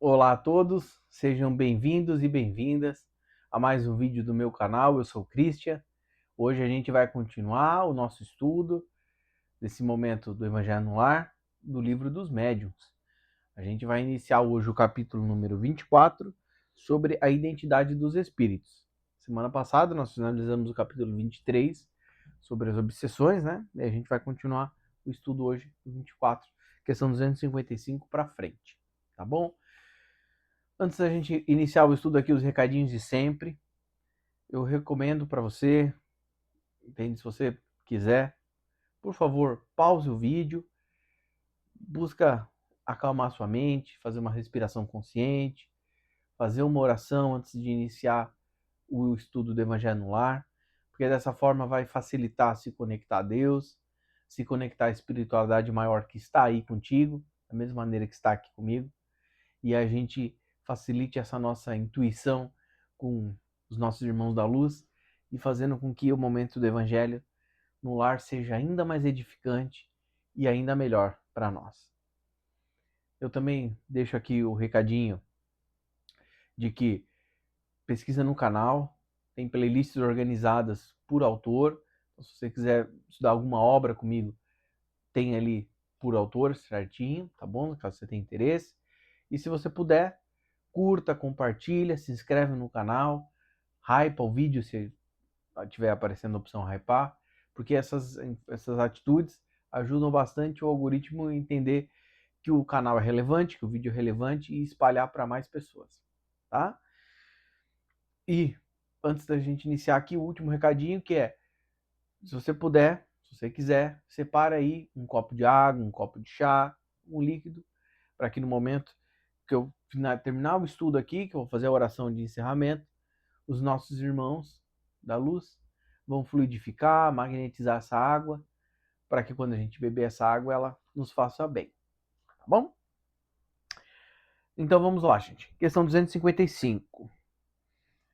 Olá a todos, sejam bem-vindos e bem-vindas a mais um vídeo do meu canal. Eu sou o Christian. Hoje a gente vai continuar o nosso estudo desse momento do Evangelho no Lar, do livro dos Médiuns. A gente vai iniciar hoje o capítulo número 24, sobre a identidade dos espíritos. Semana passada nós finalizamos o capítulo 23, sobre as obsessões, né? E a gente vai continuar o estudo hoje, do 24, questão 255 para frente, tá bom? Antes da gente iniciar o estudo aqui, os recadinhos de sempre, eu recomendo para você, entende? Se você quiser, por favor, pause o vídeo, busca acalmar sua mente, fazer uma respiração consciente, fazer uma oração antes de iniciar o estudo do Evangelho no Lar, porque dessa forma vai facilitar se conectar a Deus, se conectar à espiritualidade maior que está aí contigo, da mesma maneira que está aqui comigo, e a gente facilite essa nossa intuição com os nossos irmãos da luz e fazendo com que o momento do Evangelho no lar seja ainda mais edificante e ainda melhor para nós. Eu também deixo aqui o recadinho de que pesquisa no canal, tem playlists organizadas por autor. Então, se você quiser estudar alguma obra comigo, tem ali por autor certinho, tá bom? Caso você tenha interesse. E se você puder, curta, compartilha, se inscreve no canal, hypa o vídeo se estiver aparecendo a opção hypar, porque essas atitudes ajudam bastante o algoritmo a entender que o canal é relevante, que o vídeo é relevante e espalhar para mais pessoas, tá? E antes da gente iniciar aqui, o último recadinho que é, se você puder, se você quiser, separa aí um copo de água, um copo de chá, um líquido, para que no momento que eu terminar o estudo aqui, que eu vou fazer a oração de encerramento, os nossos irmãos da luz vão fluidificar, magnetizar essa água, para que quando a gente beber essa água, ela nos faça bem. Tá bom? Então vamos lá, gente. Questão 255.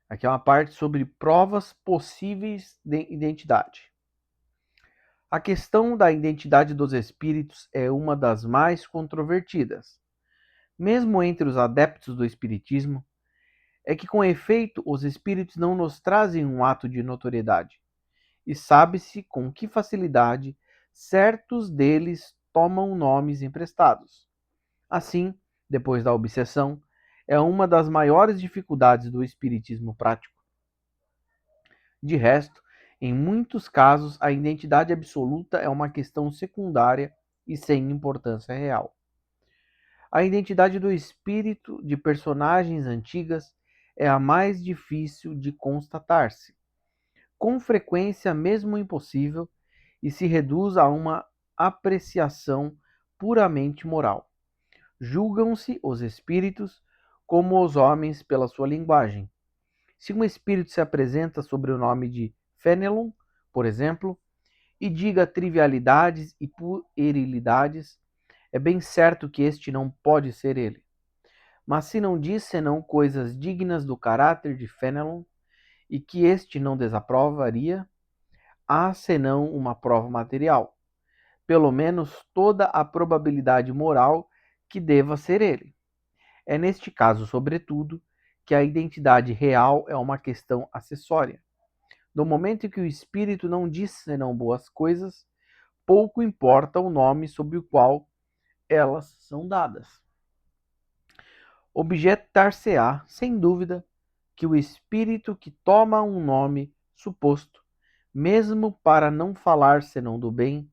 Aqui é uma parte sobre provas possíveis de identidade. A questão da identidade dos espíritos é uma das mais controvertidas. Mesmo entre os adeptos do espiritismo, é que com efeito os espíritos não nos trazem um ato de notoriedade, e sabe-se com que facilidade certos deles tomam nomes emprestados. Assim, depois da obsessão, é uma das maiores dificuldades do espiritismo prático. De resto, em muitos casos, a identidade absoluta é uma questão secundária e sem importância real. A identidade do espírito de personagens antigas é a mais difícil de constatar-se, com frequência mesmo impossível, e se reduz a uma apreciação puramente moral. Julgam-se os espíritos como os homens pela sua linguagem. Se um espírito se apresenta sob o nome de Fenelon, por exemplo, e diga trivialidades e puerilidades, é bem certo que este não pode ser ele. Mas se não diz senão coisas dignas do caráter de Fenelon, e que este não desaprovaria, há senão uma prova material, pelo menos toda a probabilidade moral que deva ser ele. É neste caso, sobretudo, que a identidade real é uma questão acessória. No momento em que o espírito não diz senão boas coisas, pouco importa o nome sob o qual elas são dadas. Objetar-se-á, sem dúvida, que o espírito que toma um nome suposto, mesmo para não falar senão do bem,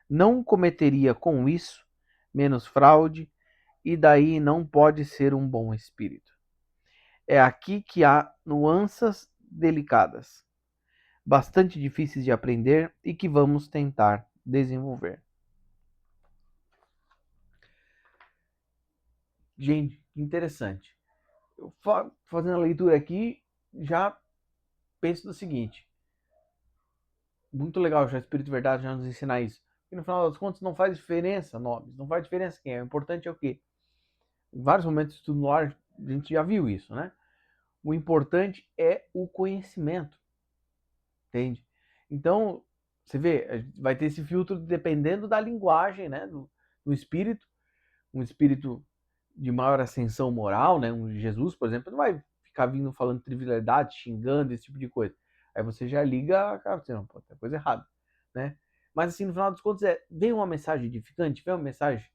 não cometeria com isso menos fraude, e daí não pode ser um bom espírito. É aqui que há nuances delicadas, bastante difíceis de aprender e que vamos tentar desenvolver. Gente, interessante. Eu fazendo a leitura aqui, já penso no seguinte: muito legal já o Espírito de Verdade já nos ensinar isso. E no final das contas não faz diferença nomes, não faz diferença quem é. O importante é o quê? Em vários momentos de estudo no ar, a gente já viu isso, né? O importante é o conhecimento, entende? Então, você vê, vai ter esse filtro dependendo da linguagem, né? Do espírito. Um espírito de maior ascensão moral, né? Um Jesus, por exemplo, não vai ficar vindo falando trivialidade, xingando, esse tipo de coisa. Aí você já liga, cara, você não, pô, tem coisa errada, né? Mas assim, no final dos contos, vem uma mensagem edificante, vem uma mensagem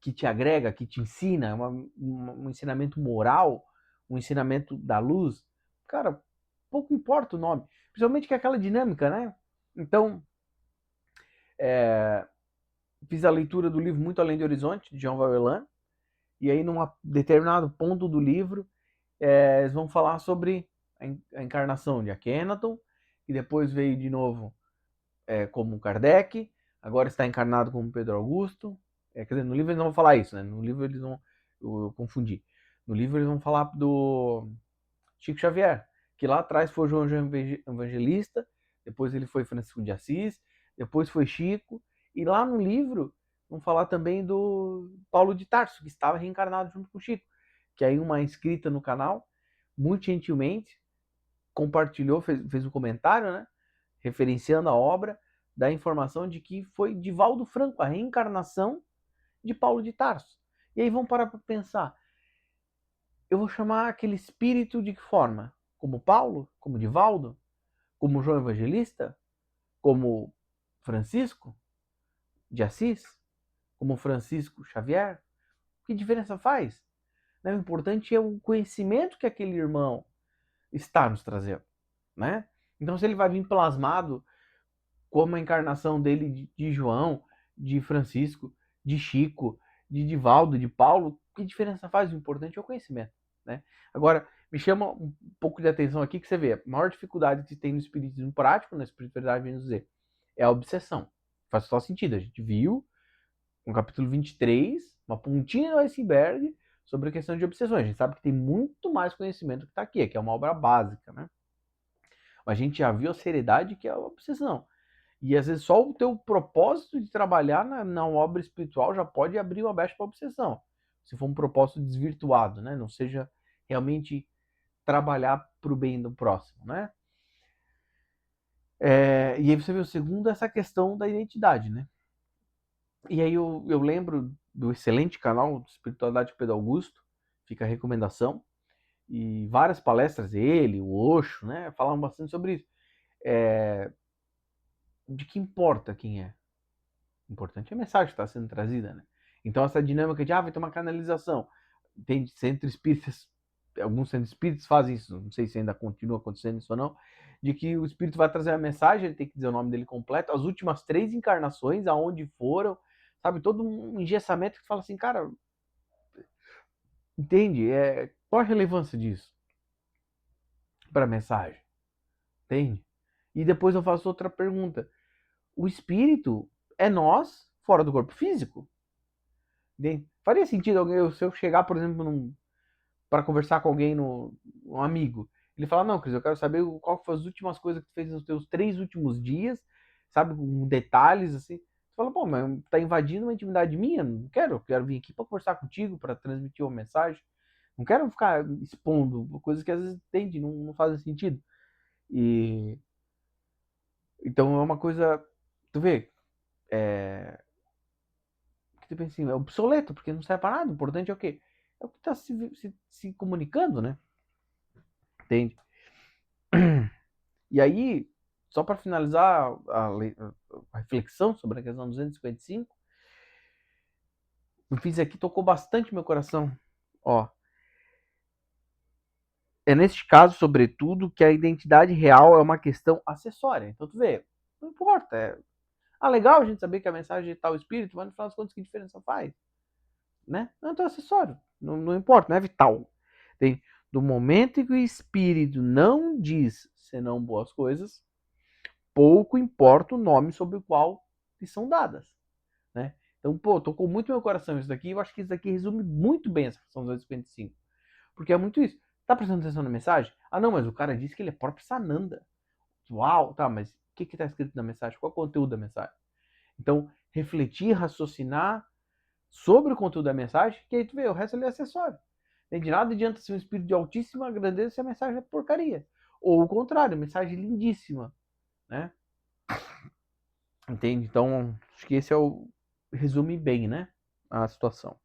que te agrega, que te ensina, um ensinamento moral, um ensinamento da luz, cara, pouco importa o nome. Principalmente que é aquela dinâmica, né? Então, fiz a leitura do livro Muito Além do Horizonte, de Jean Valjean, e aí num determinado ponto do livro, eles vão falar sobre a encarnação de Akhenaton, e depois veio de novo como Kardec, agora está encarnado como Pedro Augusto. Quer dizer, no livro eles não vão falar isso, né? No livro eles vão. Eu confundi. No livro eles vão falar do Chico Xavier, que lá atrás foi João Evangelista, depois ele foi Francisco de Assis, depois foi Chico, e lá no livro vão falar também do Paulo de Tarso, que estava reencarnado junto com o Chico, que aí uma inscrita no canal, muito gentilmente, compartilhou, fez um comentário, né, referenciando a obra, da informação de que foi Divaldo Franco, a reencarnação de Paulo de Tarso. E aí vamos parar para pensar, eu vou chamar aquele espírito de que forma? Como Paulo? Como Divaldo? Como João Evangelista? Como Francisco de Assis? Como Francisco Xavier? Que diferença faz? O importante é o conhecimento que aquele irmão está nos trazendo, né? Então, se ele vai vir plasmado como a encarnação dele de João, de Francisco, de Chico, de Divaldo, de Paulo, que diferença faz? O importante é o conhecimento, né? Agora, me chama um pouco de atenção aqui que você vê, a maior dificuldade que se tem no espiritismo prático, na espiritualidade, vem dizer, é a obsessão. Faz total sentido. A gente viu no capítulo 23, uma pontinha do iceberg sobre a questão de obsessões. A gente sabe que tem muito mais conhecimento que está aqui, que é uma obra básica, né? Mas a gente já viu a seriedade que é a obsessão. E às vezes só o teu propósito de trabalhar na obra espiritual já pode abrir uma brecha para obsessão. Se for um propósito desvirtuado, né? Não seja realmente trabalhar para o bem do próximo, né? E aí você vê o segundo, essa questão da identidade, né? E aí eu lembro do excelente canal Espiritualidade de Pedro Augusto, fica a recomendação, e várias palestras dele, o Osho, né? Falavam bastante sobre isso. De que importa quem é. O importante é a mensagem que está sendo trazida, né? Então essa dinâmica de, vai ter uma canalização. Tem centro espíritas, alguns centros espíritas fazem isso, não sei se ainda continua acontecendo isso ou não, de que o espírito vai trazer a mensagem, ele tem que dizer o nome dele completo, as últimas 3 encarnações, aonde foram, sabe, todo um engessamento que fala assim, cara, entende? Qual a relevância disso para a mensagem? Entende? E depois eu faço outra pergunta. O espírito é nós fora do corpo físico? Faria sentido alguém, se eu chegar, por exemplo, para conversar com alguém, um amigo, ele fala, não, Cris, eu quero saber qual foram as últimas coisas que tu fez nos teus 3 últimos dias, sabe, com detalhes, assim. Você fala, pô, mas tá invadindo uma intimidade minha, não quero, eu quero vir aqui para conversar contigo, para transmitir uma mensagem, não quero ficar expondo coisas que às vezes entende, não fazem sentido. E então é uma coisa, tu vê, que tu pensa assim, é obsoleto, porque não serve para nada, o importante é o quê? É o que está se comunicando, né? Entende? E aí, só para finalizar a reflexão sobre a questão 255, eu fiz aqui, tocou bastante meu coração. Ó, é neste caso, sobretudo, que a identidade real é uma questão acessória. Então, tu vê, não importa. Legal a gente saber que a mensagem é tal espírito, mas no final das contas, que diferença faz? Né? Não é tão acessório. Não importa, não é vital. Tem, do momento em que o espírito não diz senão boas coisas, pouco importa o nome sobre o qual lhe são dadas, né? Então, pô, tocou muito meu coração isso daqui, eu acho que isso daqui resume muito bem essa questão 255, porque é muito isso. Tá prestando atenção na mensagem? Não, mas o cara disse que ele é próprio Sananda. Uau, tá, mas o que tá escrito na mensagem? Qual é o conteúdo da mensagem? Então, refletir, raciocinar sobre o conteúdo da mensagem, que aí tu vê, o resto ali é acessório. De nada adianta ser um espírito de altíssima grandeza se a mensagem é porcaria. Ou o contrário, mensagem lindíssima, né? Entende? Então, acho que esse resume bem, né, a situação.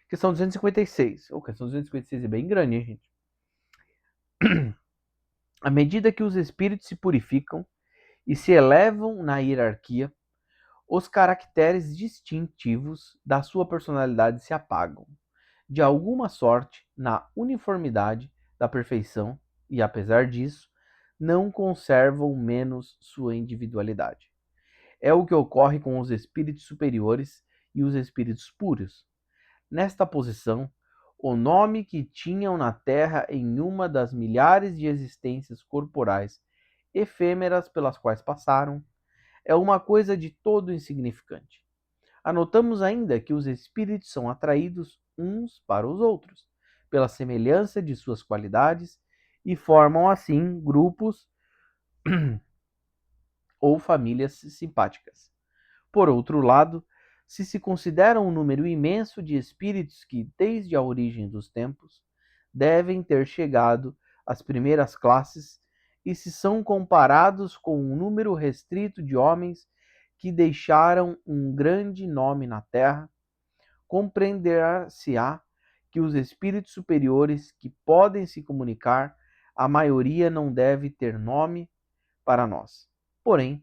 Questão 256. Questão 256 é bem grande, hein, gente? À medida que os espíritos se purificam e se elevam na hierarquia, os caracteres distintivos da sua personalidade se apagam, de alguma sorte, na uniformidade da perfeição e, apesar disso, não conservam menos sua individualidade. É o que ocorre com os espíritos superiores e os espíritos puros. Nesta posição, o nome que tinham na Terra em uma das milhares de existências corporais efêmeras pelas quais passaram, é uma coisa de todo insignificante. Anotamos ainda que os espíritos são atraídos uns para os outros, pela semelhança de suas qualidades, e formam assim grupos ou famílias simpáticas. Por outro lado, se considera um número imenso de espíritos que, desde a origem dos tempos, devem ter chegado às primeiras classes, e se são comparados com um número restrito de homens que deixaram um grande nome na terra, compreender-se-á que os espíritos superiores que podem se comunicar, a maioria não deve ter nome para nós. Porém,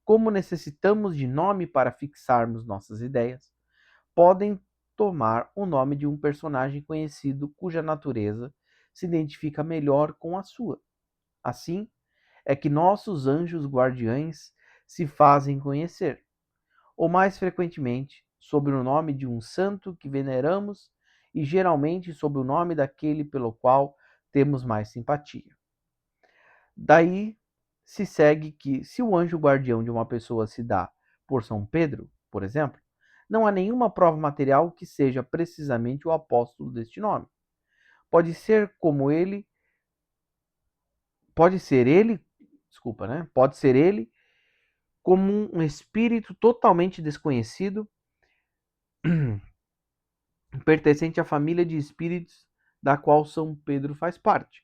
como necessitamos de nome para fixarmos nossas ideias, podem tomar o nome de um personagem conhecido cuja natureza se identifica melhor com a sua. Assim é que nossos anjos guardiães se fazem conhecer, ou mais frequentemente, sob o nome de um santo que veneramos e geralmente sob o nome daquele pelo qual temos mais simpatia. Daí se segue que, se o anjo guardião de uma pessoa se dá por São Pedro, por exemplo, não há nenhuma prova material que seja precisamente o apóstolo deste nome. Pode ser como ele, pode ser ele, desculpa, né? Pode ser ele como um espírito totalmente desconhecido, pertencente à família de espíritos da qual São Pedro faz parte.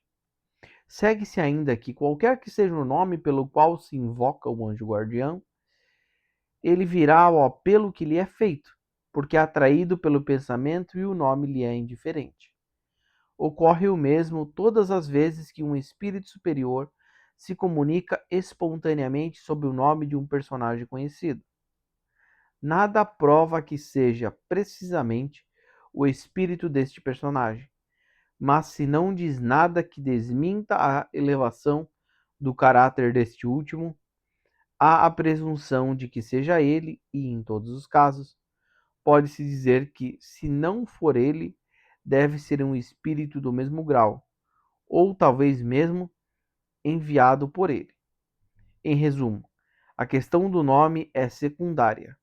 Segue-se ainda que, qualquer que seja o nome pelo qual se invoca o anjo guardião, ele virá ao apelo que lhe é feito, porque é atraído pelo pensamento e o nome lhe é indiferente. Ocorre o mesmo todas as vezes que um espírito superior se comunica espontaneamente sob o nome de um personagem conhecido. Nada prova que seja precisamente o espírito deste personagem, mas se não diz nada que desminta a elevação do caráter deste último, há a presunção de que seja ele, e em todos os casos, pode-se dizer que, se não for ele, deve ser um espírito do mesmo grau, ou talvez mesmo enviado por ele. Em resumo, a questão do nome é secundária,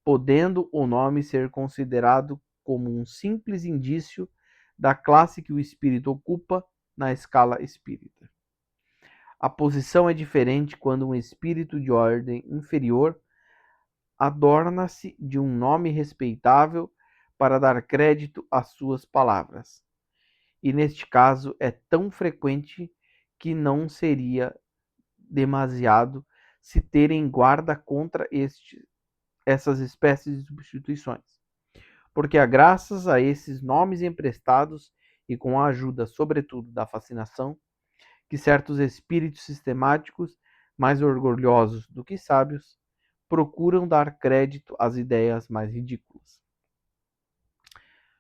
podendo o nome ser considerado como um simples indício da classe que o espírito ocupa na escala espírita. A posição é diferente quando um espírito de ordem inferior adorna-se de um nome respeitável para dar crédito às suas palavras. E neste caso é tão frequente que não seria demasiado se ter em guarda contra essas espécies de substituições, porque é graças a esses nomes emprestados e com a ajuda, sobretudo, da fascinação, que certos espíritos sistemáticos, mais orgulhosos do que sábios, procuram dar crédito às ideias mais ridículas.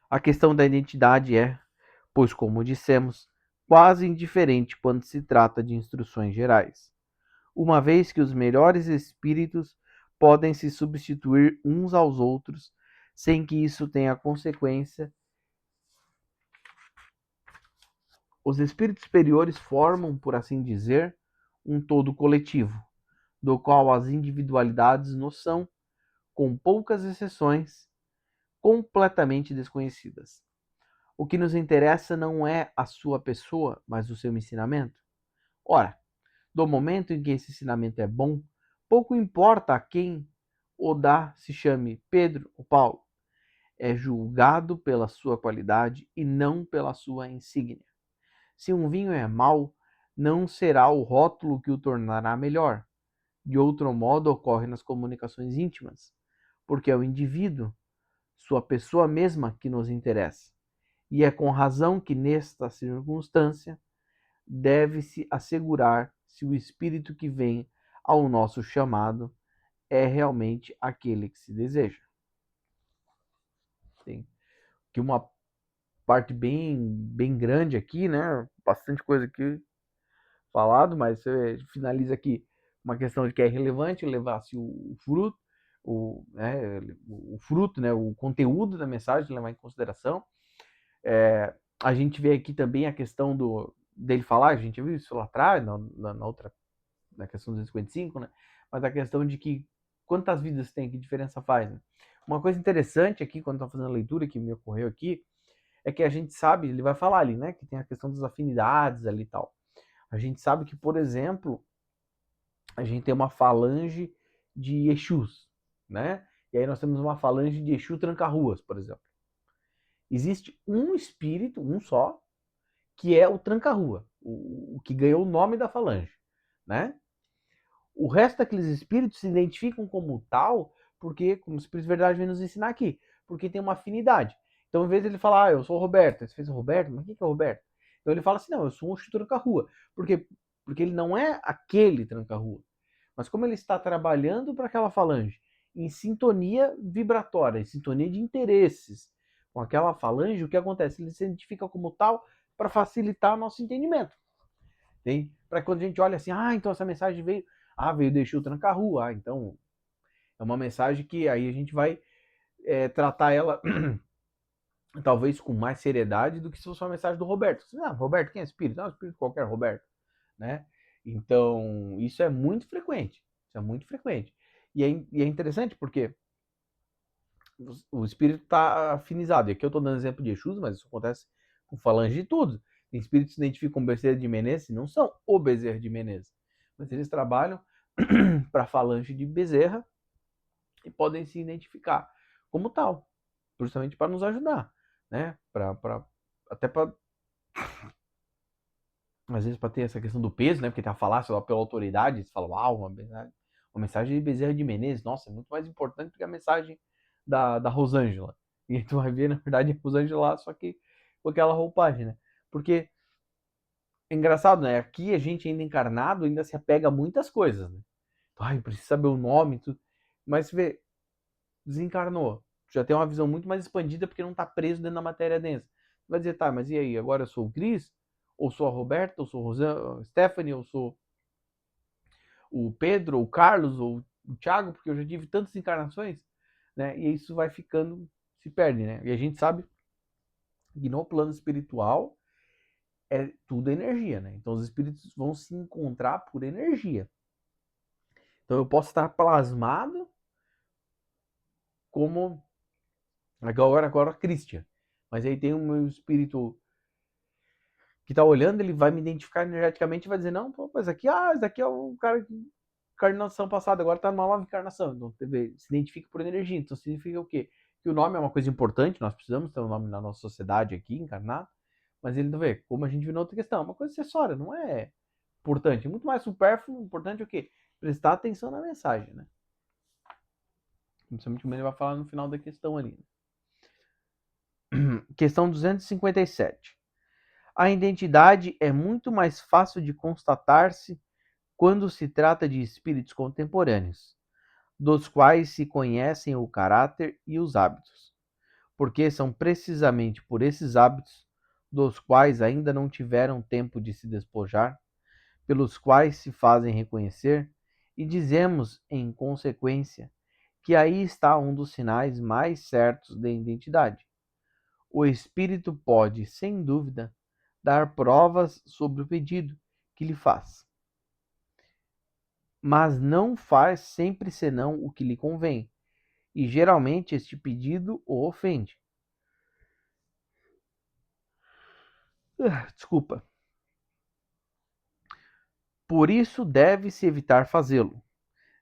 A questão da identidade é, pois, como dissemos, quase indiferente quando se trata de instruções gerais, uma vez que os melhores espíritos podem se substituir uns aos outros sem que isso tenha consequência. Os espíritos superiores formam, por assim dizer, um todo coletivo, do qual as individualidades nos são, com poucas exceções, completamente desconhecidas. O que nos interessa não é a sua pessoa, mas o seu ensinamento. Ora, do momento em que esse ensinamento é bom, pouco importa a quem o dá, se chame Pedro ou Paulo. É julgado pela sua qualidade e não pela sua insígnia. Se um vinho é mau, não será o rótulo que o tornará melhor. De outro modo, ocorre nas comunicações íntimas, porque é o indivíduo, sua pessoa mesma que nos interessa. E é com razão que, nesta circunstância, deve-se assegurar se o espírito que vem ao nosso chamado é realmente aquele que se deseja. Tem aqui uma parte bem grande aqui, né? Bastante coisa aqui falado, mas você finaliza aqui uma questão de que é relevante levar-se o fruto, o fruto, né? O conteúdo da mensagem, levar em consideração. A gente vê aqui também a questão dele falar, a gente viu isso lá atrás, na outra, na questão 255, né? Mas a questão de que quantas vidas tem, que diferença faz, né? Uma coisa interessante aqui, quando eu estou fazendo a leitura, que me ocorreu aqui, é que a gente sabe, ele vai falar ali, né? Que tem a questão das afinidades ali e tal. A gente sabe que, por exemplo, a gente tem uma falange de Exus, né? E aí nós temos uma falange de Exu tranca-ruas, por exemplo. Existe um espírito, um só, que é o tranca-rua, o que ganhou o nome da falange, né? O resto daqueles espíritos se identificam como tal, porque, como o Espírito de Verdade vem nos ensinar aqui, porque tem uma afinidade. Então, em vez de ele falar, eu sou o Roberto, você fez o Roberto, mas quem que é o Roberto? Então ele fala assim, não, eu sou um Exu tranca-rua. Por quê? Porque ele não é aquele tranca-rua. Mas como ele está trabalhando para aquela falange, em sintonia vibratória, em sintonia de interesses com aquela falange, o que acontece? Ele se identifica como tal para facilitar nosso entendimento. Para quando a gente olha assim, então essa mensagem veio, veio deixar o tranca-rua, então é uma mensagem que aí a gente vai tratar ela talvez com mais seriedade do que se fosse uma mensagem do Roberto. Roberto, quem é espírito? Não, espírito qualquer, Roberto, né? Então, isso é muito frequente. Isso é muito frequente. E é interessante porque o espírito está afinizado. E aqui eu estou dando exemplo de Exus, mas isso acontece com falange de tudo. Tem espíritos que se identificam com Bezerra de Menezes e não são o Bezerra de Menezes. Mas eles trabalham para a falange de Bezerra e podem se identificar como tal, justamente para nos ajudar, né? Até para às vezes para ter essa questão do peso, né? Porque tem a falácia lá pela autoridade, você fala, uau, uma mensagem de Bezerra de Menezes, nossa, é muito mais importante do que a mensagem da Rosângela. E aí tu vai ver, na verdade, a Rosângela só que com aquela roupagem, né? Porque é engraçado, né? Aqui a gente ainda encarnado ainda se apega a muitas coisas, né? Precisa saber o nome, tudo. Mas você vê, desencarnou. Já tem uma visão muito mais expandida porque não está preso dentro da matéria densa. Vai dizer, tá, mas e aí? Agora eu sou o Cris? Ou sou a Roberta? Ou sou a Stephanie? Ou sou o Pedro? Ou o Carlos? Ou o Thiago? Porque eu já tive tantas encarnações, né? E isso vai ficando, se perde, né? E a gente sabe que no plano espiritual é tudo energia, né? Então os espíritos vão se encontrar por energia. Então eu posso estar plasmado como agora Christian. Mas aí tem um espírito que tá olhando, ele vai me identificar energeticamente e vai dizer, não, pô, mas aqui, esse daqui é o cara que encarnação passada, agora tá numa nova encarnação. Então, se identifica por energia. Então, significa o quê? Que o nome é uma coisa importante, nós precisamos ter um nome na nossa sociedade aqui, encarnado, mas ele não vê, como a gente viu na outra questão, é uma coisa acessória, não é importante. É muito mais supérfluo, importante o quê? Prestar atenção na mensagem, né? Principalmente como ele vai falar no final da questão ali. Questão 257. A identidade é muito mais fácil de constatar-se quando se trata de espíritos contemporâneos, dos quais se conhecem o caráter e os hábitos, porque são precisamente por esses hábitos, dos quais ainda não tiveram tempo de se despojar, pelos quais se fazem reconhecer, e dizemos, em consequência, que aí está um dos sinais mais certos de identidade. O espírito pode, sem dúvida, dar provas sobre o pedido que lhe faz, mas não faz sempre senão o que lhe convém, e geralmente este pedido o ofende. Desculpa. Por isso deve-se evitar fazê-lo.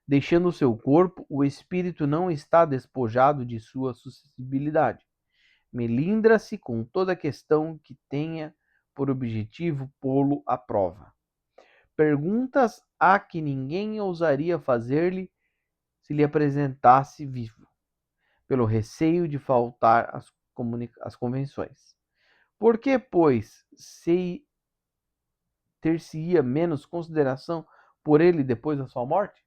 Deixando o seu corpo, o espírito não está despojado de sua suscetibilidade. Melindra-se com toda questão que tenha por objetivo pô-lo à prova. Perguntas a que ninguém ousaria fazer-lhe se lhe apresentasse vivo. pelo receio de faltar às convenções. Por que, pois, se ter-se-ia menos consideração por ele depois da sua morte?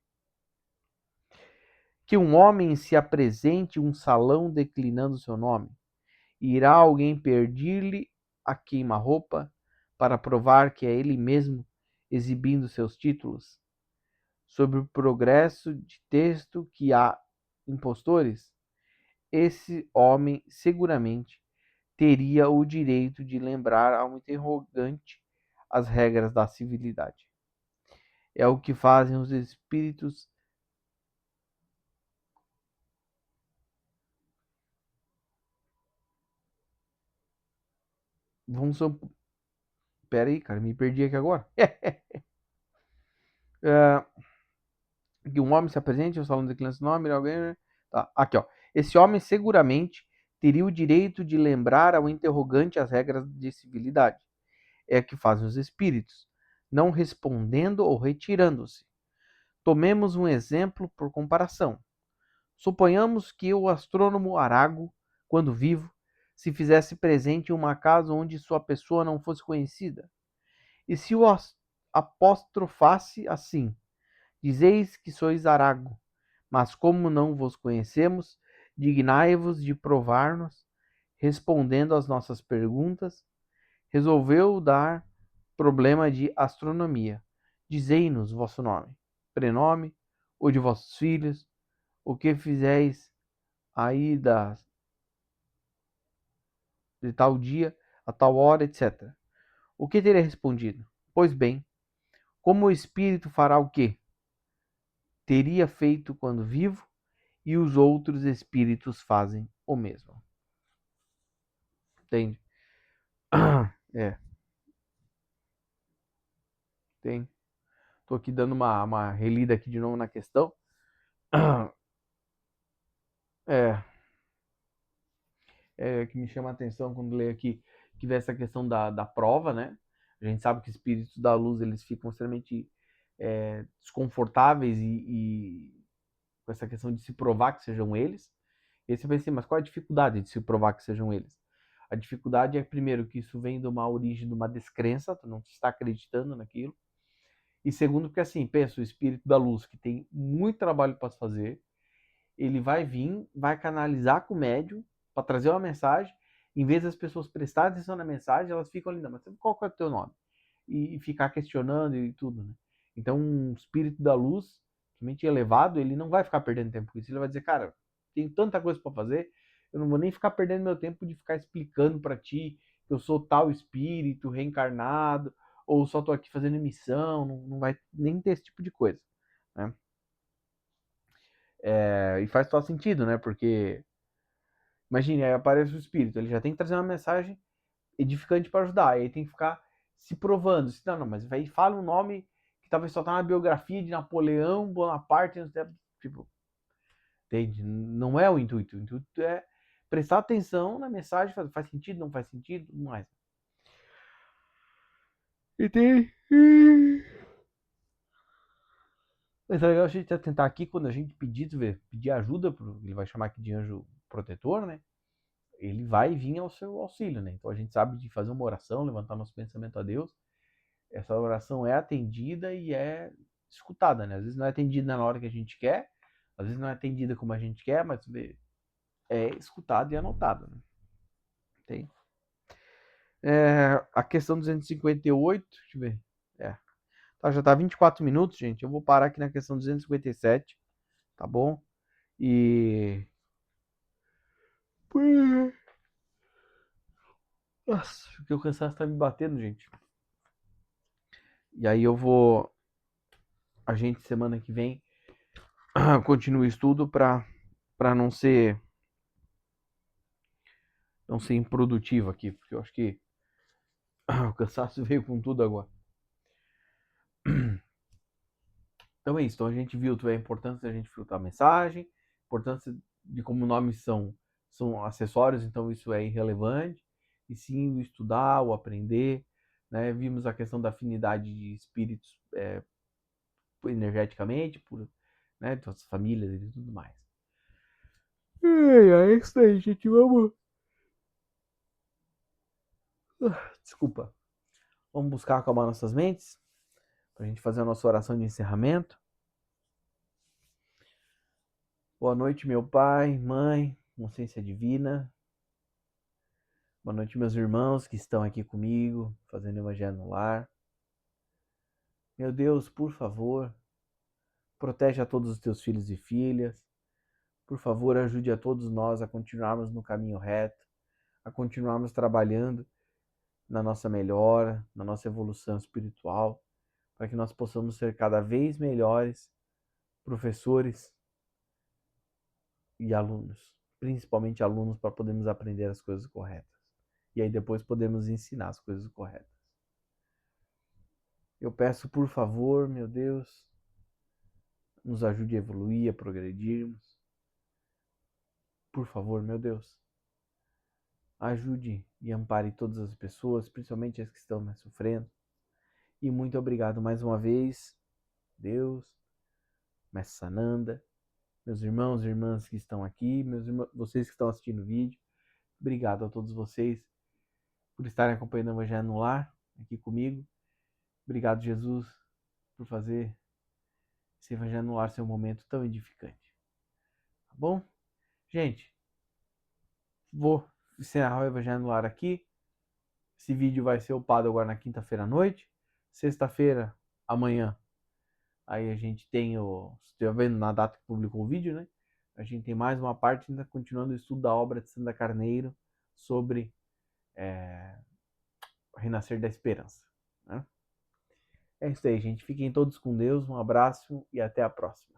Que um homem se apresente em um salão declinando seu nome, irá alguém pedir-lhe a queima-roupa para provar que é ele mesmo exibindo seus títulos? Sobre o progresso de texto que há impostores, esse homem seguramente teria o direito de lembrar ao interrogante as regras da civilidade. É o que fazem os espíritos vão ser. Pera aí, cara, me perdi aqui agora. Que um homem se apresente ao salão de crianças nome, alguém. Tá, aqui, ó. Esse homem seguramente teria o direito de lembrar ao interrogante as regras de civilidade. É o que fazem os espíritos, não respondendo ou retirando-se. Tomemos um exemplo por comparação. Suponhamos que o astrônomo Arago, quando vivo, se fizesse presente em uma casa onde sua pessoa não fosse conhecida. E se o apostrofasse assim: dizeis que sois Arago, mas como não vos conhecemos, dignai-vos de provar-nos, respondendo às nossas perguntas. Resolveu dar problema de astronomia. Dizei-nos vosso nome, prenome, o de vossos filhos, o que fizeis aí de tal dia, a tal hora, etc. O que teria respondido? Pois bem, como o espírito fará o quê? Teria feito quando vivo, e os outros espíritos fazem o mesmo. Entende? É, tem. Tô aqui dando uma relida aqui de novo na questão. É, que me chama a atenção quando leio aqui que vê essa questão da prova, né? A gente sabe que os espíritos da luz eles ficam extremamente desconfortáveis e com essa questão de se provar que sejam eles. E aí você pensa assim, mas qual é a dificuldade de se provar que sejam eles? A dificuldade é, primeiro, que isso vem de uma origem, de uma descrença, tu não está acreditando naquilo. E segundo, porque assim, pensa, o espírito da luz, que tem muito trabalho para fazer, ele vai vir, vai canalizar com o médium para trazer uma mensagem. Em vez das pessoas prestarem atenção na mensagem, elas ficam ali, não, mas qual que é o teu nome? E ficar questionando e tudo, né? Então, um espírito da luz, realmente elevado, ele não vai ficar perdendo tempo com isso. Ele vai dizer, cara, tem tanta coisa para fazer, eu não vou nem ficar perdendo meu tempo de ficar explicando para ti que eu sou tal espírito reencarnado, ou só tô aqui fazendo missão, não vai nem ter esse tipo de coisa, né? E faz todo sentido, né? Porque, imagine, aí aparece o espírito, ele já tem que trazer uma mensagem edificante para ajudar, aí tem que ficar se provando. Não, mas aí fala um nome que talvez só tá na biografia de Napoleão Bonaparte, tipo, entende? Não é o intuito. O intuito é prestar atenção na mensagem, faz sentido, não faz sentido, tudo mais. E tem. Mas é legal a gente tentar aqui, quando a gente pedir ajuda, ele vai chamar aqui de anjo protetor, né? Ele vai vir ao seu auxílio, né? Então a gente sabe de fazer uma oração, levantar nosso pensamento a Deus. Essa oração é atendida e é escutada, né? Às vezes não é atendida na hora que a gente quer, às vezes não é atendida como a gente quer, mas é escutado e anotado, né? Tem. A questão 258, deixa eu ver. Tá, já tá 24 minutos, gente. Eu vou parar aqui na questão 257, tá bom? E. Nossa, porque o cansaço tá me batendo, gente. E aí eu vou. A gente, semana que vem, continua o estudo para não ser improdutivo aqui, porque eu acho que o cansaço veio com tudo agora. Então é isso. Então a gente viu a importância da gente filtrar a mensagem, a importância de como nomes são acessórios, então isso é irrelevante. E sim o estudar, o aprender. Né? Vimos a questão da afinidade de espíritos energeticamente, né? Então, as famílias e tudo mais. É isso aí, gente. Vamos. Desculpa. Vamos buscar acalmar nossas mentes para a gente fazer a nossa oração de encerramento. Boa noite, meu pai, mãe, consciência divina. Boa noite, meus irmãos que estão aqui comigo, fazendo Evangelho no Lar. Meu Deus, por favor, protege a todos os teus filhos e filhas. Por favor, ajude a todos nós a continuarmos no caminho reto, a continuarmos trabalhando na nossa melhora, na nossa evolução espiritual, para que nós possamos ser cada vez melhores professores e alunos, principalmente alunos, para podermos aprender as coisas corretas. E aí depois podemos ensinar as coisas corretas. Eu peço, por favor, meu Deus, nos ajude a evoluir, a progredirmos. Por favor, meu Deus, ajude e ampare todas as pessoas, principalmente as que estão mais sofrendo. E muito obrigado mais uma vez, Deus, Mestre Sananda, meus irmãos e irmãs que estão aqui, vocês que estão assistindo o vídeo. Obrigado a todos vocês por estarem acompanhando o Evangelho no Lar, aqui comigo. Obrigado, Jesus, por fazer esse Evangelho no Lar ser um momento tão edificante. Tá bom? Gente, vou encerrar o Evangelho no Lar aqui. Esse vídeo vai ser upado agora na quinta-feira à noite. Sexta-feira, amanhã, aí a gente tem o... Você está vendo na data que publicou o vídeo, né? A gente tem mais uma parte ainda continuando o estudo da obra de Sandra Carneiro sobre o Renascer da Esperança, né? É isso aí, gente. Fiquem todos com Deus. Um abraço e até a próxima.